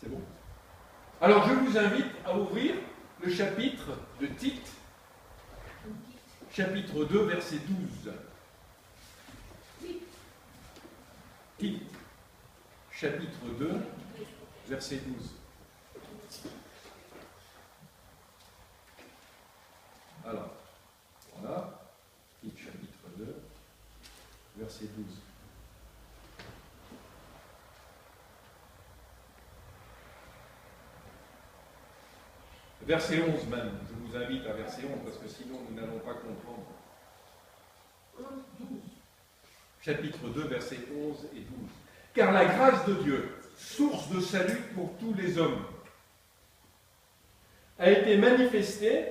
C'est bon? Alors je vous invite à ouvrir le chapitre de Tite, chapitre 2, verset 12. Tite, chapitre 2, verset 12. Alors, voilà, Tite, chapitre 2, verset 12. Verset 11 même, je vous invite à verset 11 parce que sinon nous n'allons pas comprendre. Chapitre 2, versets 11 et 12. Car la grâce de Dieu, source de salut pour tous les hommes, a été manifestée,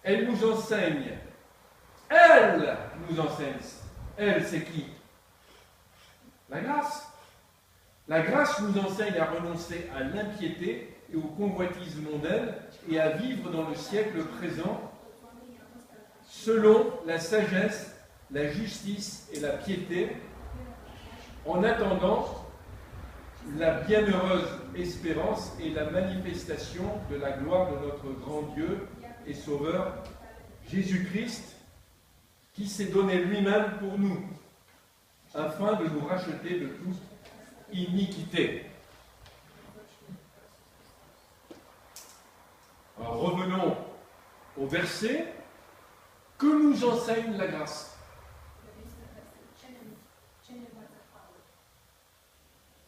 elle nous enseigne. Elle nous enseigne. Elle, c'est qui? La grâce. La grâce nous enseigne à renoncer à l'impiété et aux convoitises mondaines et à vivre dans le siècle présent selon la sagesse, la justice et la piété, en attendant la bienheureuse espérance et la manifestation de la gloire de notre grand Dieu et Sauveur, Jésus-Christ, qui s'est donné lui-même pour nous, afin de nous racheter de toute iniquité. Alors revenons au verset. Que nous enseigne la grâce?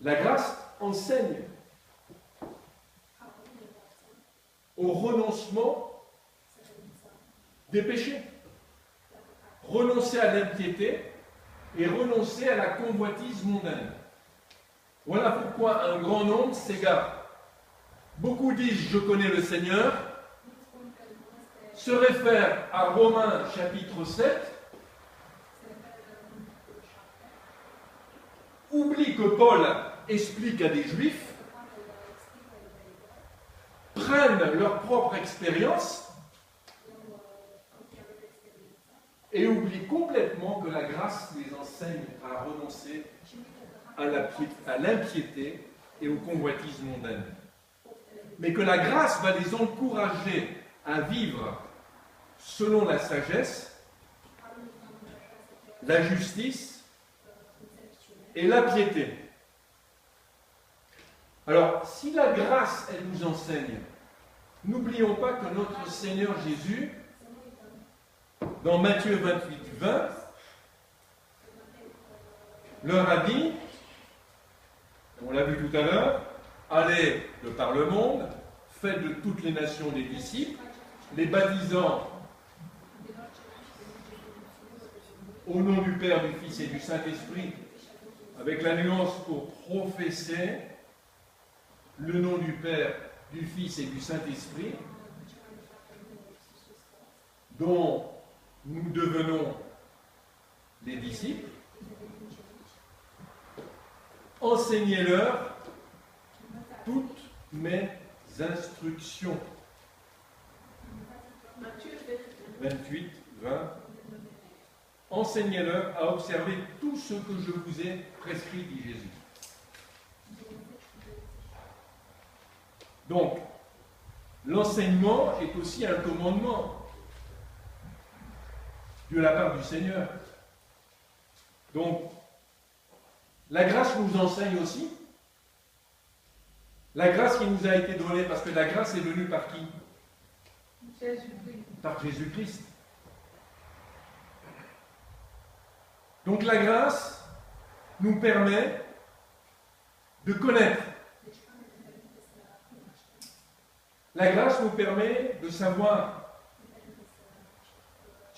La grâce enseigne au renoncement des péchés. Renoncer à l'impiété et renoncer à la convoitise mondaine. Voilà pourquoi un grand nombre s'égare. Beaucoup disent « Je connais le Seigneur », se réfèrent à Romains chapitre 7, oublient que Paul explique à des Juifs, prennent leur propre expérience et oublient complètement que la grâce les enseigne à renoncer à l'impiété et aux convoitises mondaines. Mais que la grâce va les encourager à vivre selon la sagesse, la justice et la piété. Alors, si la grâce, elle nous enseigne, n'oublions pas que notre Seigneur Jésus, dans Matthieu 28, 20, leur a dit, on l'a vu tout à l'heure, allez de par le monde, faites de toutes les nations des disciples, les baptisant au nom du Père, du Fils et du Saint-Esprit, avec la nuance pour professer le nom du Père, du Fils et du Saint-Esprit, dont nous devenons les disciples. Enseignez-leur toutes mes instructions. 28, 20. Enseignez-leur à observer tout ce que je vous ai prescrit, dit Jésus. Donc, l'enseignement est aussi un commandement de la part du Seigneur. Donc, la grâce nous enseigne aussi. La grâce qui nous a été donnée, parce que la grâce est venue par qui? Jésus-Christ. Par Jésus-Christ. Donc la grâce nous permet de connaître. La grâce nous permet de savoir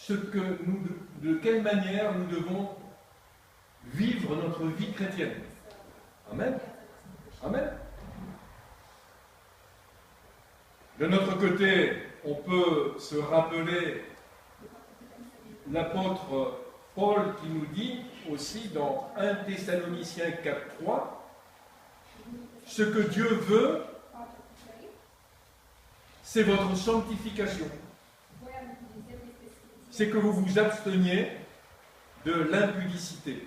de quelle manière nous devons vivre notre vie chrétienne. Amen. Amen. De notre côté, on peut se rappeler l'apôtre Paul qui nous dit aussi dans 1 Thessaloniciens 4.3, ce que Dieu veut, c'est votre sanctification. C'est que vous vous absteniez de l'impudicité.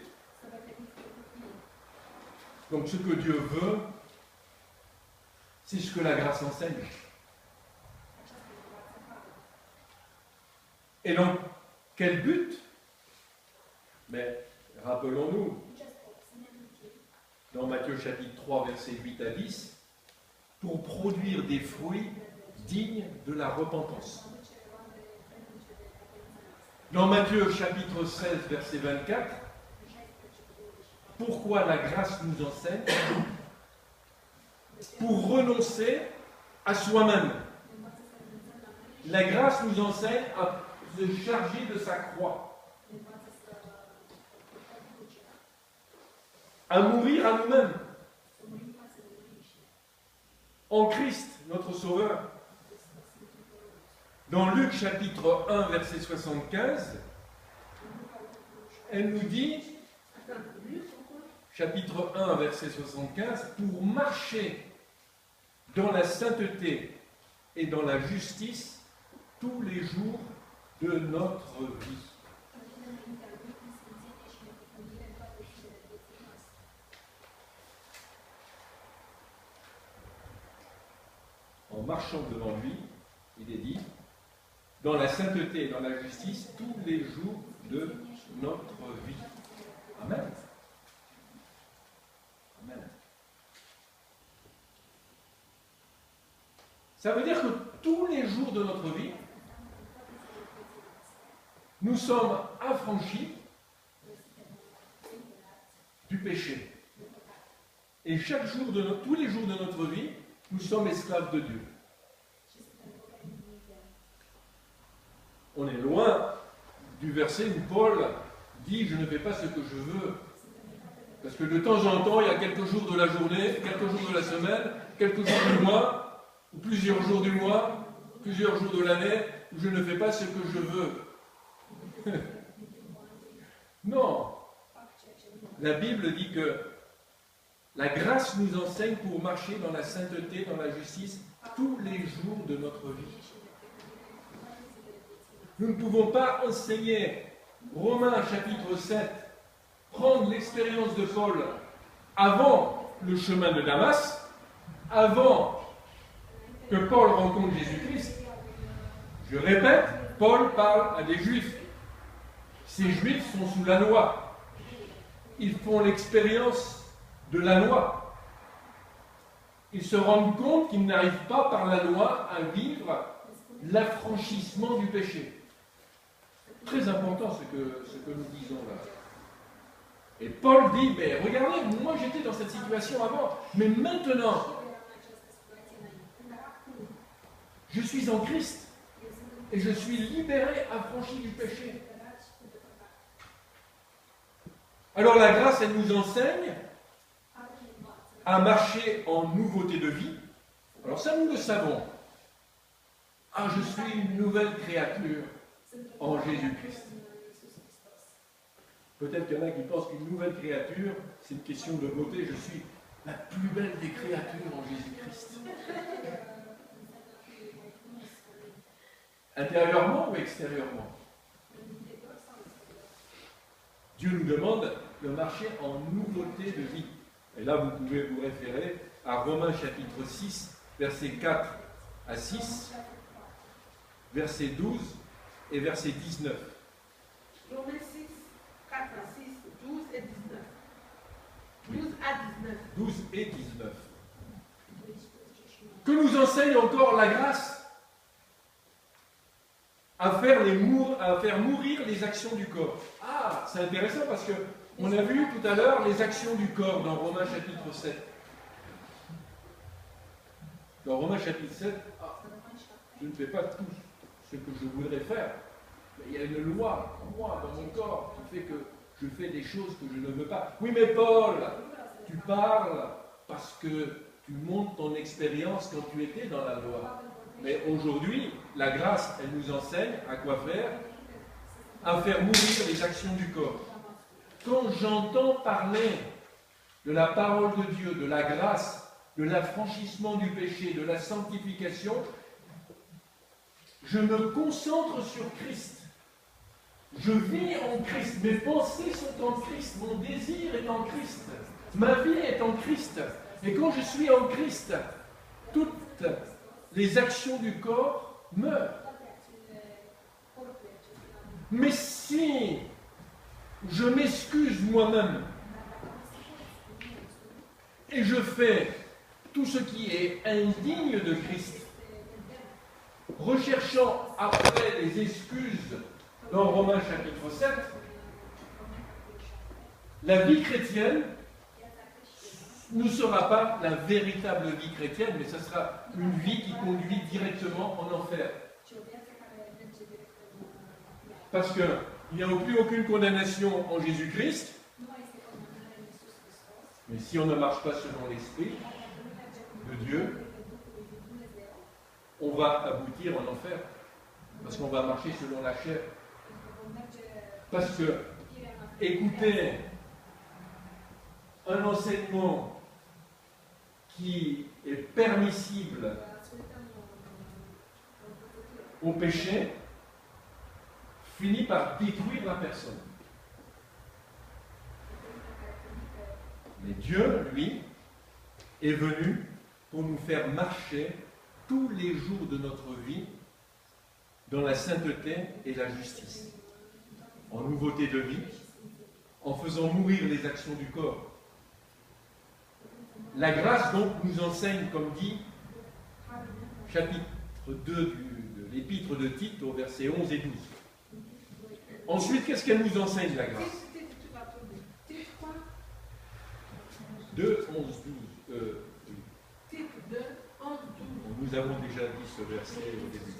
Donc ce que Dieu veut, C'est ce que la grâce enseigne. Et dans quel but? Mais rappelons-nous, dans Matthieu chapitre 3, versets 8 à 10, pour produire des fruits dignes de la repentance. Dans Matthieu chapitre 16, verset 24, pourquoi la grâce nous enseigne? Pour renoncer à soi-même. La grâce nous enseigne à se charger de sa croix, à mourir à nous-mêmes, en Christ, notre Sauveur. Dans Luc chapitre 1, verset 75, elle nous dit, chapitre 1, verset 75, pour marcher dans la sainteté et dans la justice tous les jours de notre vie. En marchant devant lui, il est dit, dans la sainteté et dans la justice tous les jours de notre vie. Amen. Amen. Ça veut dire que tous les jours de notre vie, nous sommes affranchis du péché. Et chaque jour tous les jours de notre vie, nous sommes esclaves de Dieu. On est loin du verset où Paul dit « Je ne fais pas ce que je veux ». Parce que de temps en temps, il y a quelques jours de la journée, quelques jours de la semaine, quelques jours du mois, ou plusieurs jours du mois, plusieurs jours de l'année, où je ne fais pas ce que je veux. Non. La Bible dit que la grâce nous enseigne pour marcher dans la sainteté, dans la justice, tous les jours de notre vie. Nous ne pouvons pas enseigner Romains chapitre 7, prendre l'expérience de Paul avant le chemin de Damas, avant que Paul rencontre Jésus-Christ. Je répète, Paul parle à des Juifs. Ces Juifs sont sous la loi. Ils font l'expérience de la loi. Ils se rendent compte qu'ils n'arrivent pas par la loi à vivre l'affranchissement du péché. Très important ce que nous disons là. Et Paul dit, mais regardez, moi j'étais dans cette situation avant, mais maintenant, je suis en Christ et je suis libéré, affranchi du péché. Alors la grâce, elle nous enseigne à marcher en nouveauté de vie. Alors ça, nous le savons. Ah, je suis une nouvelle créature en Jésus-Christ. Peut-être qu'il y en a qui pensent qu'une nouvelle créature, c'est une question de beauté. Je suis la plus belle des créatures en Jésus-Christ. Intérieurement ou extérieurement? Dieu nous demande de marcher en nouveauté de vie. Et là, vous pouvez vous référer à Romains chapitre 6, versets 4 à 6, verset 12 et verset 19. Romains 6, 4 à 6, 12 et 19. 12 à 19. 12 et 19. Que nous enseigne encore la grâce? À faire mourir les actions du corps. Ah, c'est intéressant parce que on a vu tout à l'heure les actions du corps dans Romains chapitre 7. Dans Romains chapitre 7, je ne fais pas tout ce que je voudrais faire. Mais il y a une loi en moi, dans mon corps, qui fait que je fais des choses que je ne veux pas. Oui, mais Paul, tu parles parce que tu montes ton expérience quand tu étais dans la loi. Mais aujourd'hui, la grâce, elle nous enseigne à quoi faire? À faire mourir les actions du corps. Quand j'entends parler de la parole de Dieu, de la grâce, de l'affranchissement du péché, de la sanctification, je me concentre sur Christ. Je vis en Christ. Mes pensées sont en Christ. Mon désir est en Christ. Ma vie est en Christ. Et quand je suis en Christ, toutes les actions du corps meurent. Mais si je m'excuse moi-même et je fais tout ce qui est indigne de Christ, recherchant après les excuses dans Romains chapitre 7, la vie chrétienne ne sera pas la véritable vie chrétienne, mais ce sera une vie qui conduit directement en enfer. Parce qu'il n'y a plus aucune condamnation en Jésus-Christ, mais si on ne marche pas selon l'Esprit de Dieu, on va aboutir en enfer, parce qu'on va marcher selon la chair. Parce que écouter un enseignement qui est permissible au péché finit par détruire la personne. Mais Dieu, lui, est venu pour nous faire marcher tous les jours de notre vie dans la sainteté et la justice, en nouveauté de vie, en faisant mourir les actions du corps. La grâce donc nous enseigne, comme dit chapitre 2 de l'épître de Tite au verset 11 et 12. Ensuite, qu'est-ce qu'elle nous enseigne, la grâce? 2, 11, 12. Tite 2, 11, 12. Nous avons déjà dit ce verset au début.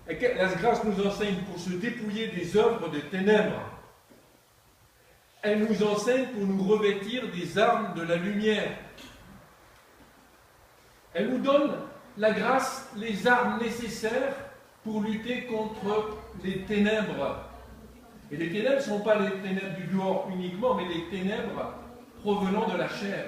Et la grâce nous enseigne pour se dépouiller des œuvres des ténèbres. Elle nous enseigne pour nous revêtir des armes de la lumière. Elle nous donne, la grâce, les armes nécessaires pour lutter contre les ténèbres. Et les ténèbres ne sont pas les ténèbres du dehors uniquement, mais les ténèbres provenant de la chair.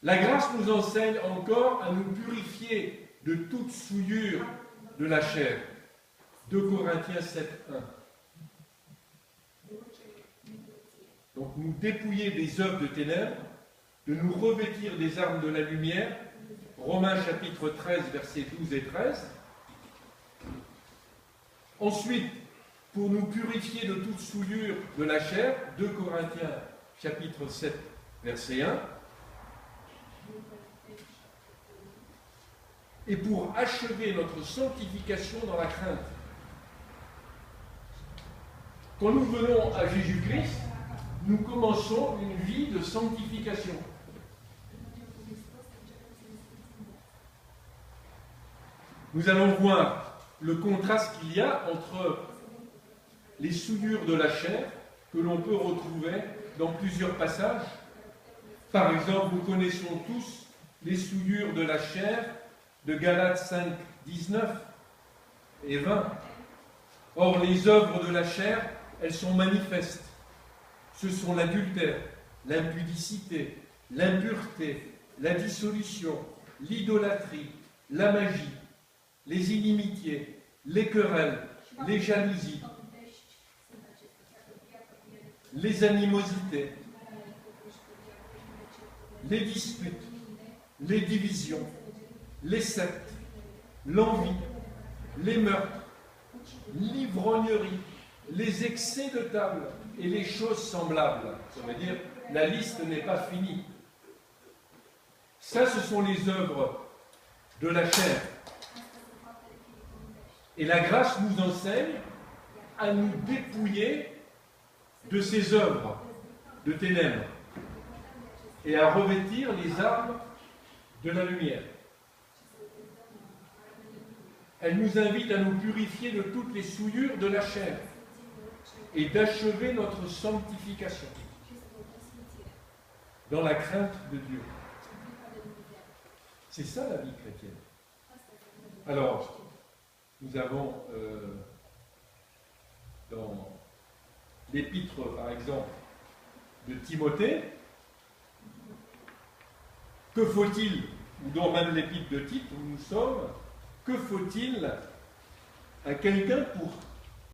La grâce nous enseigne encore à nous purifier de toute souillure de la chair. 2 Corinthiens 7, 1. Donc nous dépouiller des œuvres de ténèbres, de nous revêtir des armes de la lumière. Romains chapitre 13, versets 12 et 13. Ensuite, pour nous purifier de toute souillure de la chair, 2 Corinthiens chapitre 7, verset 1. Et pour achever notre sanctification dans la crainte. Quand nous venons à Jésus-Christ, nous commençons une vie de sanctification. Nous allons voir le contraste qu'il y a entre les souillures de la chair que l'on peut retrouver dans plusieurs passages. Par exemple, nous connaissons tous les souillures de la chair de Galates 5, 19 et 20. Or, les œuvres de la chair, elles sont manifestes. Ce sont l'adultère, l'impudicité, l'impureté, la dissolution, l'idolâtrie, la magie, les inimitiés, les querelles, les jalousies, les animosités, les disputes, les divisions, les sectes, l'envie, les meurtres, l'ivrognerie, les excès de table et les choses semblables. Ça veut dire, la liste n'est pas finie. Ça, ce sont les œuvres de la chair. Et la grâce nous enseigne à nous dépouiller de ces œuvres de ténèbres et à revêtir les armes de la lumière. Elle nous invite à nous purifier de toutes les souillures de la chair et d'achever notre sanctification dans la crainte de Dieu. C'est ça la vie chrétienne. Alors, nous avons dans l'épître, par exemple, de Timothée, que faut-il, ou dans même l'épître de Tite où nous sommes, que faut-il à quelqu'un pour